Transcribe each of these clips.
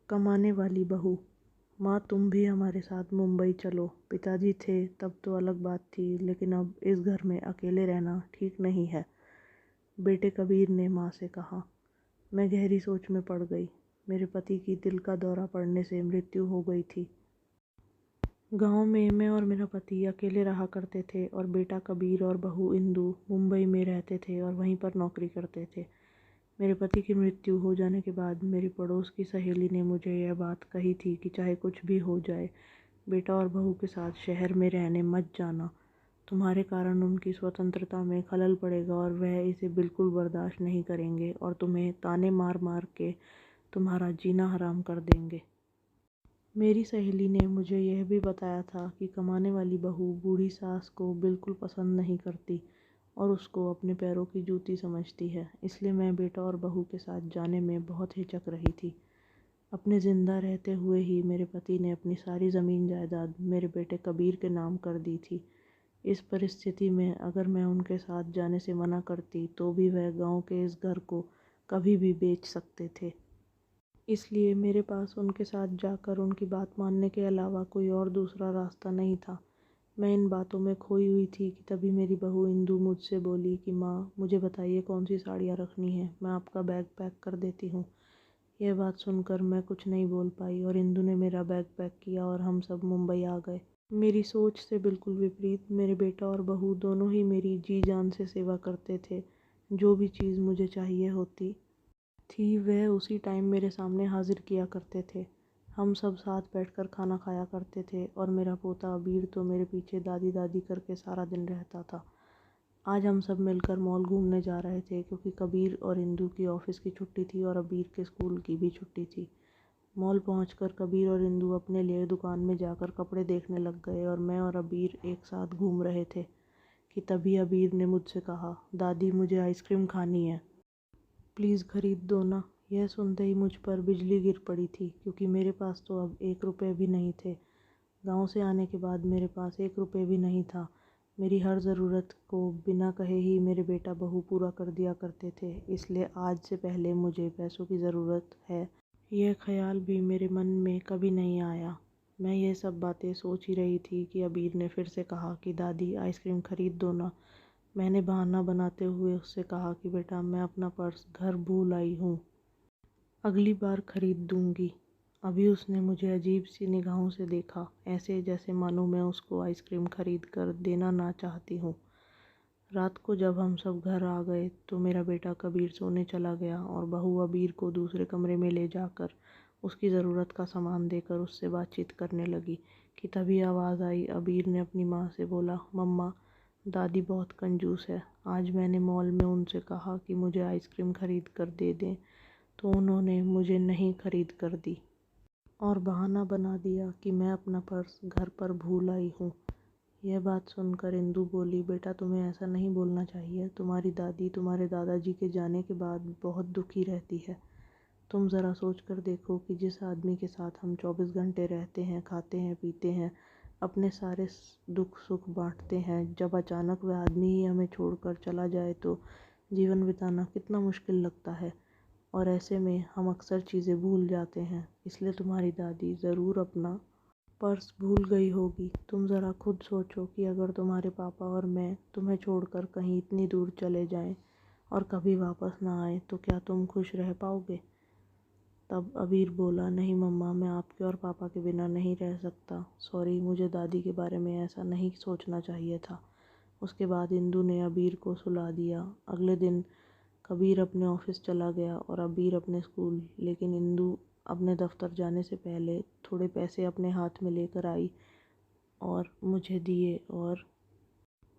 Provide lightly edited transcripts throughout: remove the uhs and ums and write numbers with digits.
कमाने वाली बहू। माँ, तुम भी हमारे साथ मुंबई चलो। पिताजी थे तब तो अलग बात थी, लेकिन अब इस घर में अकेले रहना ठीक नहीं है, बेटे कबीर ने माँ से कहा। मैं गहरी सोच में पड़ गई। मेरे पति की दिल का दौरा पड़ने से मृत्यु हो गई थी। गांव में मैं और मेरा पति अकेले रहा करते थे और बेटा कबीर और बहू इंदु मुंबई में रहते थे और वहीं पर नौकरी करते थे। मेरे पति की मृत्यु हो जाने के बाद मेरी पड़ोस की सहेली ने मुझे यह बात कही थी कि चाहे कुछ भी हो जाए, बेटा और बहू के साथ शहर में रहने मत जाना। तुम्हारे कारण उनकी स्वतंत्रता में खलल पड़ेगा और वह इसे बिल्कुल बर्दाश्त नहीं करेंगे और तुम्हें ताने मार मार के तुम्हारा जीना हराम कर देंगे। मेरी सहेली ने मुझे यह भी बताया था कि कमाने वाली बहू बूढ़ी सास को बिल्कुल पसंद नहीं करती और उसको अपने पैरों की जूती समझती है। इसलिए मैं बेटा और बहू के साथ जाने में बहुत हिचक रही थी। अपने ज़िंदा रहते हुए ही मेरे पति ने अपनी सारी ज़मीन जायदाद मेरे बेटे कबीर के नाम कर दी थी। इस परिस्थिति में अगर मैं उनके साथ जाने से मना करती तो भी वह गांव के इस घर को कभी भी बेच सकते थे। इसलिए मेरे पास उनके साथ जाकर उनकी बात मानने के अलावा कोई और दूसरा रास्ता नहीं था। मैं इन बातों में खोई हुई थी कि तभी मेरी बहू इंदु मुझसे बोली कि माँ, मुझे बताइए कौन सी साड़ियाँ रखनी है, मैं आपका बैग पैक कर देती हूँ। यह बात सुनकर मैं कुछ नहीं बोल पाई और इंदु ने मेरा बैग पैक किया और हम सब मुंबई आ गए। मेरी सोच से बिल्कुल विपरीत मेरे बेटा और बहू दोनों ही मेरी जी जान से सेवा करते थे। जो भी चीज़ मुझे चाहिए होती थी वह उसी टाइम मेरे सामने हाजिर किया करते थे। हम सब साथ बैठकर खाना खाया करते थे और मेरा पोता अबीर तो मेरे पीछे दादी दादी करके सारा दिन रहता था। आज हम सब मिलकर मॉल घूमने जा रहे थे क्योंकि कबीर और इंदु की ऑफिस की छुट्टी थी और अबीर के स्कूल की भी छुट्टी थी। मॉल पहुंचकर कबीर और इंदु अपने लिए दुकान में जाकर कपड़े देखने लग गए और मैं और अबीर एक साथ घूम रहे थे कि तभी अबीर ने मुझसे कहा, दादी मुझे आइसक्रीम खानी है, प्लीज़ खरीद दो ना। यह सुनते ही मुझ पर बिजली गिर पड़ी थी क्योंकि मेरे पास तो अब 1 रुपये भी नहीं थे। गांव से आने के बाद मेरे पास 1 रुपये भी नहीं था। मेरी हर ज़रूरत को बिना कहे ही मेरे बेटा बहू पूरा कर दिया करते थे, इसलिए आज से पहले मुझे पैसों की ज़रूरत है यह ख्याल भी मेरे मन में कभी नहीं आया। मैं ये सब बातें सोच ही रही थी कि अबीर ने फिर से कहा कि दादी आइसक्रीम खरीद दो ना। मैंने बहाना बनाते हुए उससे कहा कि बेटा मैं अपना पर्स घर भूल आई हूँ, अगली बार खरीद दूँगी। अभी उसने मुझे अजीब सी निगाहों से देखा, ऐसे जैसे मानो मैं उसको आइसक्रीम खरीद कर देना ना चाहती हूँ। रात को जब हम सब घर आ गए तो मेरा बेटा कबीर सोने चला गया और बहू अबीर को दूसरे कमरे में ले जाकर उसकी ज़रूरत का सामान देकर उससे बातचीत करने लगी कि तभी आवाज़ आई। अबीर ने अपनी माँ से बोला, मम्मा, दादी बहुत कंजूस है। आज मैंने मॉल में उनसे कहा कि मुझे आइसक्रीम खरीद कर दे दें तो उन्होंने मुझे नहीं खरीद कर दी और बहाना बना दिया कि मैं अपना पर्स घर पर भूल आई हूँ। यह बात सुनकर इंदु बोली, बेटा तुम्हें ऐसा नहीं बोलना चाहिए। तुम्हारी दादी तुम्हारे दादाजी के जाने के बाद बहुत दुखी रहती है। तुम ज़रा सोच कर देखो कि जिस आदमी के साथ हम 24 घंटे रहते हैं, खाते हैं, पीते हैं, अपने सारे दुख सुख बांटते हैं, जब अचानक वह आदमी ही हमें छोड़कर चला जाए तो जीवन बिताना कितना मुश्किल लगता है। और ऐसे में हम अक्सर चीज़ें भूल जाते हैं। इसलिए तुम्हारी दादी ज़रूर अपना पर्स भूल गई होगी। तुम ज़रा खुद सोचो कि अगर तुम्हारे पापा और मैं तुम्हें छोड़कर कहीं इतनी दूर चले जाएं और कभी वापस ना आए तो क्या तुम खुश रह पाओगे? तब अबीर बोला, नहीं मम्मा, मैं आपके और पापा के बिना नहीं रह सकता। सॉरी, मुझे दादी के बारे में ऐसा नहीं सोचना चाहिए था। उसके बाद इंदु ने अबीर को सुला दिया। अगले दिन कबीर अपने ऑफिस चला गया और अबीर अपने स्कूल, लेकिन इंदु अपने दफ्तर जाने से पहले थोड़े पैसे अपने हाथ में लेकर आई और मुझे दिए और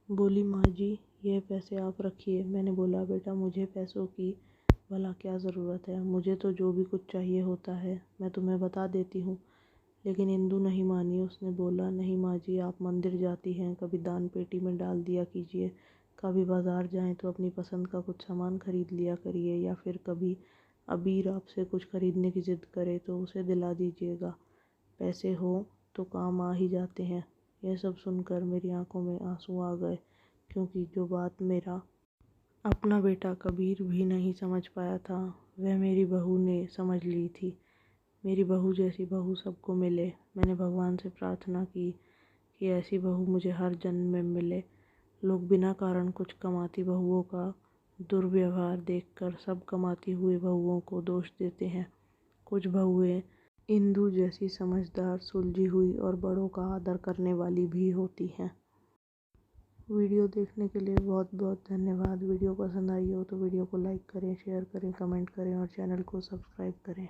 बोली, माँ जी, यह पैसे आप रखिए। मैंने बोला, बेटा मुझे पैसों की भला क्या ज़रूरत है, मुझे तो जो भी कुछ चाहिए होता है मैं तुम्हें बता देती हूँ। लेकिन इंदु नहीं मानी। उसने बोला, नहीं माँ जी, आप मंदिर जाती हैं, कभी दान पेटी में डाल दिया कीजिए, कभी बाज़ार जाएं तो अपनी पसंद का कुछ सामान खरीद लिया करिए, या फिर कभी अबीर आपसे कुछ खरीदने की ज़िद करे तो उसे दिला दीजिएगा। पैसे हो तो काम आ ही जाते हैं। यह सब सुनकर मेरी आंखों में आंसू आ गए क्योंकि जो बात मेरा अपना बेटा कबीर भी नहीं समझ पाया था वह मेरी बहू ने समझ ली थी। मेरी बहू जैसी बहू सबको मिले। मैंने भगवान से प्रार्थना की कि ऐसी बहू मुझे हर जन्म में मिले। लोग बिना कारण कुछ कमाती बहुओं का दुर्व्यवहार देखकर सब कमाती हुई बहुओं को दोष देते हैं। कुछ बहुएं इंदु जैसी समझदार, सुलझी हुई और बड़ों का आदर करने वाली भी होती हैं। वीडियो देखने के लिए बहुत बहुत धन्यवाद। वीडियो पसंद आई हो तो वीडियो को लाइक करें, शेयर करें, कमेंट करें और चैनल को सब्सक्राइब करें।